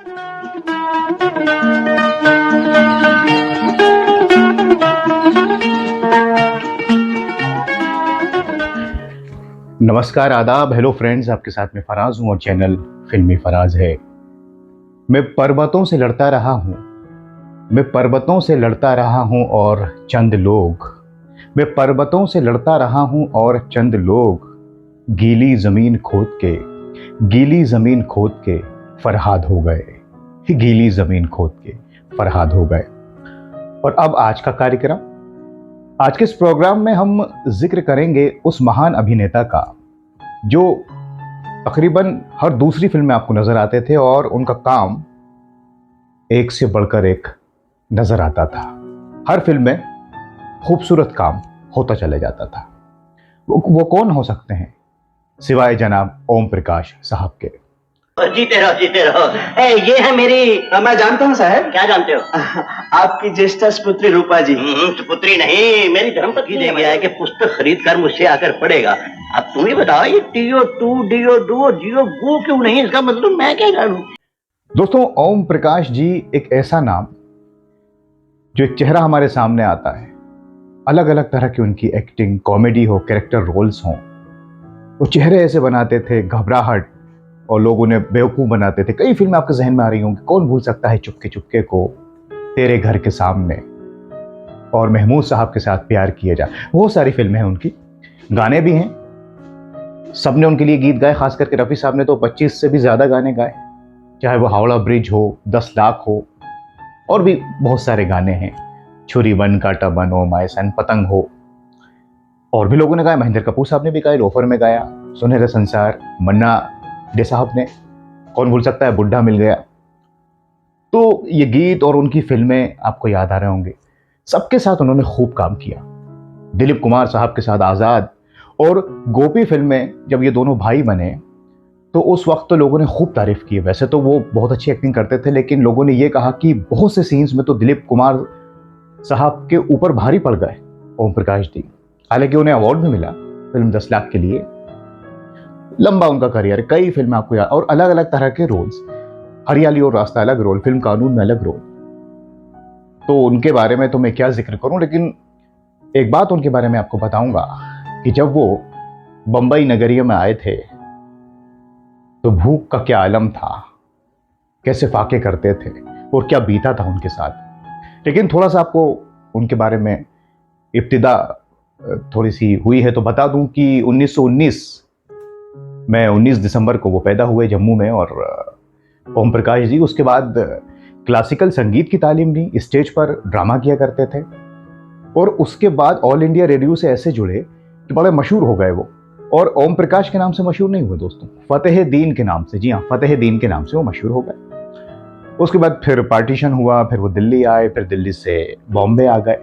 नमस्कार, आदाब, hello friends. आपके साथ में फराज हूँ और चैनल फिल्मी फराज है। मैं पर्वतों से लड़ता रहा हूँ, मैं पर्वतों से लड़ता रहा हूँ और चंद लोग, मैं पर्वतों से लड़ता रहा हूँ और चंद लोग गीली ज़मीन खोद के, गीली ज़मीन खोद के फरहाद हो गए, गीली ज़मीन खोद के फरहाद हो गए। और अब आज का कार्यक्रम, आज के इस प्रोग्राम में हम जिक्र करेंगे उस महान अभिनेता का जो तकरीबन हर दूसरी फिल्म में आपको नजर आते थे और उनका काम एक से बढ़कर एक नजर आता था। हर फिल्म में खूबसूरत काम होता चले जाता था। वो कौन हो सकते हैं सिवाय जनाब ओम प्रकाश साहब के। जीते रहो जीते रहो। ये है मेरी। मैं जानता हूँ साहब। क्या जानते हो? आपकी ज्येष्ठ पुत्री रूपा जी। पुत्री नहीं, मेरी धर्मपत्नी ने गया है कि पुस्तक खरीद कर मुझसे आकर पढ़ेगा। अब तुम ही बताओ, ये टीओ टू डीओ डू जियो गो क्यों नहीं? इसका मतलब मैं क्या जानूं? दोस्तों, ओम प्रकाश जी एक ऐसा नाम जो एक चेहरा हमारे सामने आता है। अलग अलग तरह की उनकी एक्टिंग, कॉमेडी हो, कैरेक्टर रोल्स हों, वो चेहरे ऐसे बनाते थे, घबराहट, और लोग उन्हें बेवकूफ़ बनाते थे। कई फिल्में आपके जहन में आ रही होंगी। कौन भूल सकता है चुपके चुपके को, तेरे घर के सामने, और महमूद साहब के साथ प्यार किए जा। बहुत सारी फिल्में हैं उनकी, गाने भी हैं। सबने उनके लिए गीत गाए, खास करके रफ़ी साहब ने तो 25 से भी ज़्यादा गाने गाए, चाहे वो हावड़ा ब्रिज हो, 10 लाख हो, और भी बहुत सारे गाने हैं। छुरी बन काटा बन, ओ माय सन, पतंग हो, और भी लोगों ने गाया। महेंद्र कपूर साहब ने भी गाया, लोफर में गाया, सुनहरे संसार, मन्ना डे साहब ने, कौन भूल सकता है बुड्ढा मिल गया। तो ये गीत और उनकी फिल्में आपको याद आ रहे होंगे। सबके साथ उन्होंने खूब काम किया। दिलीप कुमार साहब के साथ आज़ाद और गोपी फिल्म में जब ये दोनों भाई बने तो उस वक्त तो लोगों ने खूब तारीफ की। वैसे तो वो बहुत अच्छी एक्टिंग करते थे, लेकिन लोगों ने ये कहा कि बहुत से सीन्स में तो दिलीप कुमार साहब के ऊपर भारी पड़ गए ओम प्रकाश जी। हालांकि उन्हें अवार्ड भी मिला फिल्म 10 लाख के लिए। लंबा उनका करियर, कई फिल्में आपको याद, और अलग अलग तरह के रोल्स। हरियाली और रास्ता अलग रोल, फिल्म कानून में अलग रोल। तो उनके बारे में तो मैं क्या जिक्र करूं, लेकिन एक बात उनके बारे में आपको बताऊंगा कि जब वो बंबई नगरिया में आए थे तो भूख का क्या आलम था, कैसे फाके करते थे और क्या बीता था उनके साथ। लेकिन थोड़ा सा आपको उनके बारे में इब्तिदा थोड़ी सी हुई है तो बता दूं कि 1919 में 19 दिसंबर को वो पैदा हुए जम्मू में। और ओम प्रकाश जी उसके बाद क्लासिकल संगीत की तालीम ली, स्टेज पर ड्रामा किया करते थे, और उसके बाद ऑल इंडिया रेडियो से ऐसे जुड़े कि बड़े मशहूर हो गए वो। और ओम प्रकाश के नाम से मशहूर नहीं हुए दोस्तों, फतेह दीन के नाम से। जी हाँ, फतेह दीन के नाम से वो मशहूर हो गए। उसके बाद फिर पार्टीशन हुआ, फिर वो दिल्ली आए, फिर दिल्ली से बॉम्बे आ गए।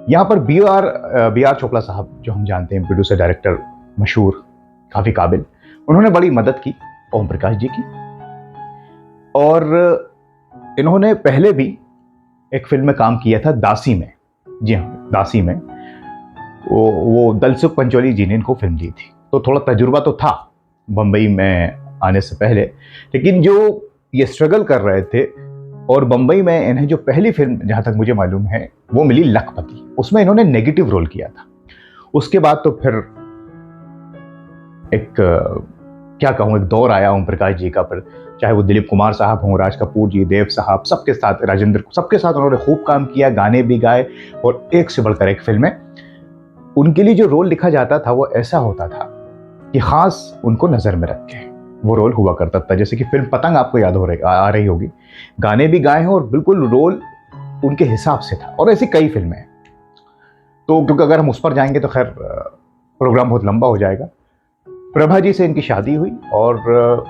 यहाँ पर बी आर चोपड़ा साहब, जो हम जानते हैं प्रोड्यूसर डायरेक्टर मशहूर, काफ़ी काबिल, उन्होंने बड़ी मदद की ओम प्रकाश जी की। और इन्होंने पहले भी एक फिल्म में काम किया था, दासी में। जी हाँ, दासी में वो दलसुख पंचोली जी ने इनको फिल्म दी थी। तो थोड़ा तजुर्बा तो था बम्बई में आने से पहले, लेकिन जो ये स्ट्रगल कर रहे थे, और बम्बई में इन्हें जो पहली फिल्म, जहाँ तक मुझे मालूम है, वो मिली लखपति। उसमें इन्होंने नेगेटिव रोल किया था। उसके बाद तो फिर एक क्या कहूँ, एक दौर आया ओम प्रकाश जी का। फिर चाहे वो दिलीप कुमार साहब हों, राज कपूर जी, देव साहब, सबके साथ, राजेंद्र, सबके साथ उन्होंने खूब काम किया, गाने भी गाए, और एक से बढ़कर एक फिल्में। उनके लिए जो रोल लिखा जाता था वो ऐसा होता था कि खास उनको नज़र में रख के वो रोल हुआ करता था। जैसे कि फिल्म पतंग आपको याद आ रही होगी, गाने भी गाए हैं और बिल्कुल रोल उनके हिसाब से था। और ऐसी कई फिल्में हैं। तो क्योंकि अगर हम उस पर जाएंगे तो खैर प्रोग्राम बहुत लंबा हो जाएगा। प्रभा जी से इनकी शादी हुई और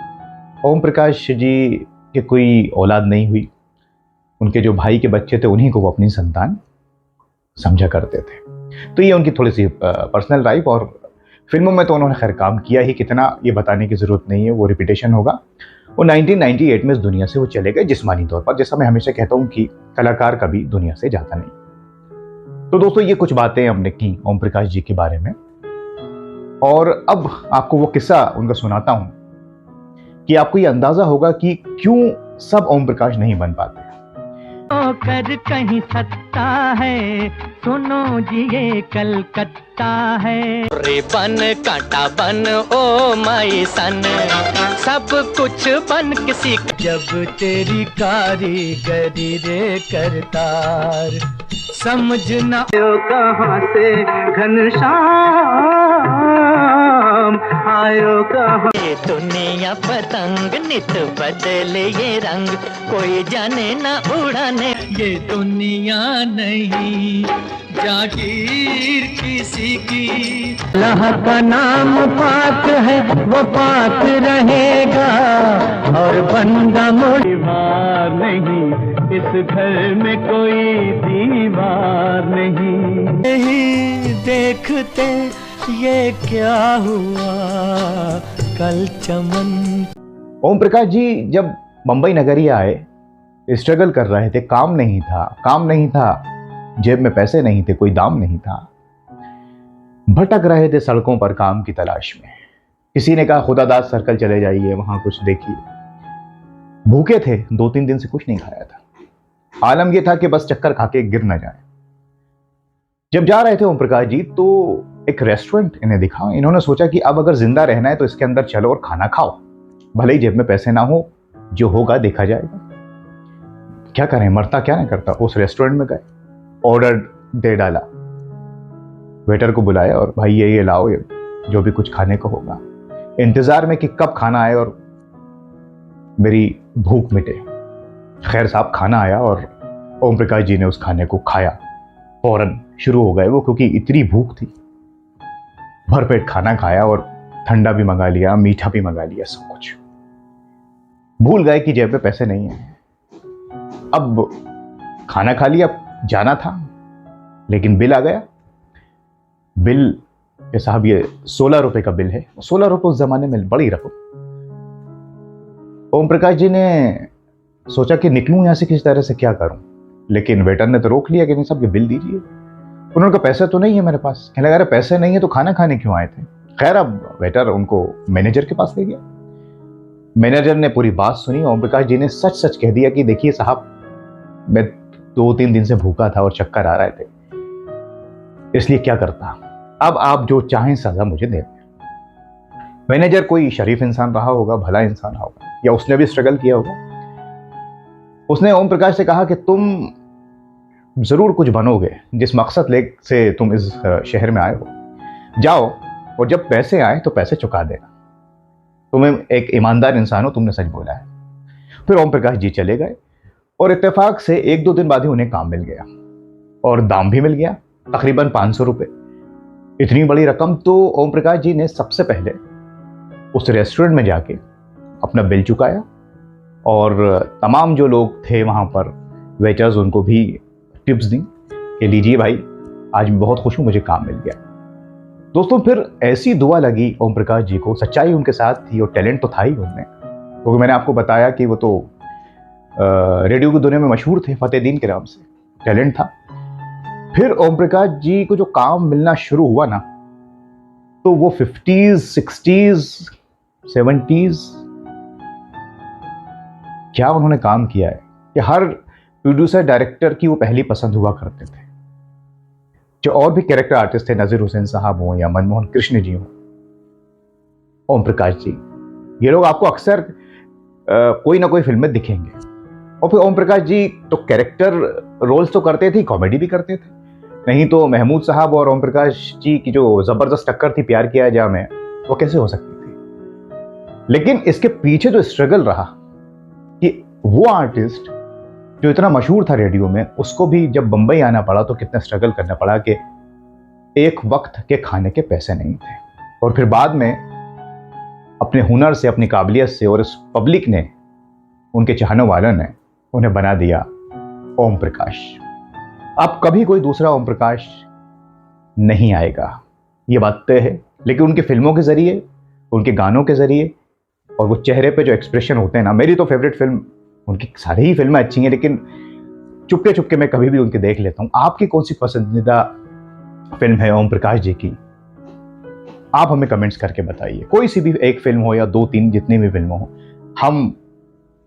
ओम प्रकाश जी के कोई औलाद नहीं हुई। उनके जो भाई के बच्चे थे उन्हीं को वो अपनी संतान समझा करते थे। तो ये उनकी थोड़ी सी पर्सनल लाइफ। और फिल्मों में तो उन्होंने खैर काम किया ही कितना, ये बताने की ज़रूरत नहीं है, वो रिपीटेशन होगा। वो 1998 में इस दुनिया से वो चले गए जिस्मानी तौर पर। जैसा मैं हमेशा कहता हूँ कि कलाकार कभी दुनिया से जाता नहीं। तो दोस्तों, ये कुछ बातें हमने की ओम प्रकाश जी के बारे में। और अब आपको वो किस्सा उनका सुनाता हूँ कि आपको ये अंदाज़ा होगा कि क्यों सब ओम प्रकाश नहीं बन पाते। कर कहीं सत्ता है, सुनो जी ये कलकत्ता है। रे बन कांटा बन ओ माई सन, सब कुछ बन किसी जब तेरी कारीगरी रे करतार, समझना कहाँ से घनश्याम आयो कहाँ। ये दुनिया पतंग नित बदले ये रंग, कोई जाने ना उड़ाने। ये दुनिया नहीं जागीर किसी की, अल्लाह का नाम पाक है वो पाक रहेगा, और बंदा दीवार नहीं, इस घर में कोई दीवार नहीं। नहीं देखते ये क्या हुआ कल चमन। ओम प्रकाश जी जब मुंबई नगरिया आए, स्ट्रगल कर रहे थे, काम नहीं था, जेब में पैसे नहीं थे, कोई दाम नहीं था, भटक रहे थे सड़कों पर काम की तलाश में। किसी ने कहा खुदादास सर्कल चले जाइए, वहां कुछ देखिए। भूखे थे, 2-3 दिन से कुछ नहीं खाया था। आलम यह था कि बस चक्कर खा के गिर न जाए। जब जा रहे थे ओम प्रकाश जी तो एक रेस्टोरेंट इन्हें दिखा। इन्होंने सोचा कि अब अगर जिंदा रहना है तो इसके अंदर चलो और खाना खाओ, भले ही जेब में पैसे ना हो, जो होगा देखा जाएगा। क्या करें, मरता क्या ना करता। उस रेस्टोरेंट में गए, ऑर्डर दे डाला, वेटर को बुलाया और भाई ये लाओ, ये जो भी कुछ खाने को होगा। इंतजार में कि कब खाना आए और मेरी भूख मिटे। खैर साहब खाना आया और ओम प्रकाश जी ने उस खाने को खाया। फौरन शुरू हो गए वो, क्योंकि इतनी भूख थी। भरपेट खाना खाया और ठंडा भी मंगा लिया, मीठा भी मंगा लिया, सब कुछ। भूल गए कि जेब में पैसे नहीं है। अब खाना खा लिया, जाना था, लेकिन बिल आ गया। बिल के साहब ये 16 रुपए का बिल है। 16 रुपए उस जमाने में बड़ी रकम। ओम प्रकाश जी ने सोचा कि निकलूं यहां से किस तरह से, क्या करूं, लेकिन वेटर ने तो रोक लिया कि नहीं साहब ये बिल दीजिए। उन्होंने कहा पैसे तो नहीं है मेरे पास। कहने लगा पैसे नहीं है तो खाना खाने क्यों आए थे। खैर अब वेटर उनको मैनेजर के पास ले गया। मैनेजर ने पूरी बात सुनी। ओम प्रकाश जी ने सच सच कह दिया कि देखिए साहब मैं 2-3 दिन से भूखा था और चक्कर आ रहे थे, इसलिए क्या करता, अब आप जो चाहें सजा मुझे दे। मैनेजर कोई शरीफ इंसान रहा होगा, भला इंसान रहा होगा, या उसने भी स्ट्रगल किया होगा। उसने ओम प्रकाश से कहा कि तुम जरूर कुछ बनोगे, जिस मकसद ले से तुम इस शहर में आए हो, जाओ और जब पैसे आए तो पैसे चुका देना। तुम्हें एक ईमानदार इंसान हो, तुमने सच बोला है। फिर ओम प्रकाश जी चले गए और इत्तेफाक से 1-2 दिन बाद ही उन्हें काम मिल गया और दाम भी मिल गया, तकरीबन 500 रुपए। इतनी बड़ी रकम। तो ओम प्रकाश जी ने सबसे पहले उस रेस्टोरेंट में जाके अपना बिल चुकाया और तमाम जो लोग थे वहाँ पर, वेटर्स, उनको भी टिप्स दी कि लीजिए भाई आज मैं बहुत खुश हूँ, मुझे काम मिल गया। दोस्तों फिर ऐसी दुआ लगी ओम प्रकाश जी को। सच्चाई उनके साथ थी और टैलेंट तो था ही उनमें, क्योंकि मैंने आपको बताया कि वो तो रेडियो की दुनिया में मशहूर थे, फतेहदीन के नाम से टैलेंट था। फिर ओम प्रकाश जी को जो काम मिलना शुरू हुआ ना, तो वो 50s, 60s, 70s क्या उन्होंने काम किया है कि हर प्रोड्यूसर डायरेक्टर की वो पहली पसंद हुआ करते थे। जो और भी कैरेक्टर आर्टिस्ट थे, नजीर हुसैन साहब हो या मनमोहन कृष्ण जी हो, ओम प्रकाश जी, ये लोग आपको अक्सर कोई ना कोई फिल्म में दिखेंगे। और फिर ओम प्रकाश जी तो कैरेक्टर रोल्स तो करते थे, कॉमेडी भी करते थे। नहीं तो महमूद साहब और ओम प्रकाश जी की जो जबरदस्त टक्कर थी प्यार किया जा में, वो कैसे हो सकती थी। लेकिन इसके पीछे जो स्ट्रगल रहा कि वो आर्टिस्ट जो इतना मशहूर था रेडियो में, उसको भी जब बंबई आना पड़ा तो कितना स्ट्रगल करना पड़ा कि एक वक्त के खाने के पैसे नहीं थे। और फिर बाद में अपने हुनर से, अपनी काबिलियत से, और इस पब्लिक ने, उनके चाहने वालों ने उन्हें बना दिया ओम प्रकाश। अब कभी कोई दूसरा ओम प्रकाश नहीं आएगा, ये बात तय है। लेकिन उनकी फिल्मों के जरिए, उनके गानों के जरिए, और वो चेहरे पे जो एक्सप्रेशन होते हैं ना, मेरी तो फेवरेट फिल्म, उनकी सारी ही फिल्में अच्छी हैं, लेकिन चुपके चुपके मैं कभी भी उनके देख लेता हूँ। आपकी कौन सी पसंदीदा फिल्म है ओम प्रकाश जी की? आप हमें कमेंट्स करके बताइए। कोई सी भी एक फिल्म हो या 2-3, जितनी भी फिल्में हो, हम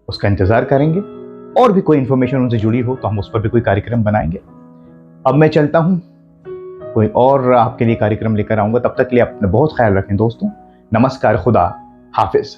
उसका इंतज़ार करेंगे। और भी कोई इन्फॉर्मेशन उनसे जुड़ी हो तो हम उस पर भी कोई कार्यक्रम बनाएंगे। अब मैं चलता हूँ, कोई और आपके लिए कार्यक्रम लेकर आऊँगा। तब तक के लिए अपना बहुत ख्याल रखें दोस्तों। नमस्कार, खुदा हाफिज़।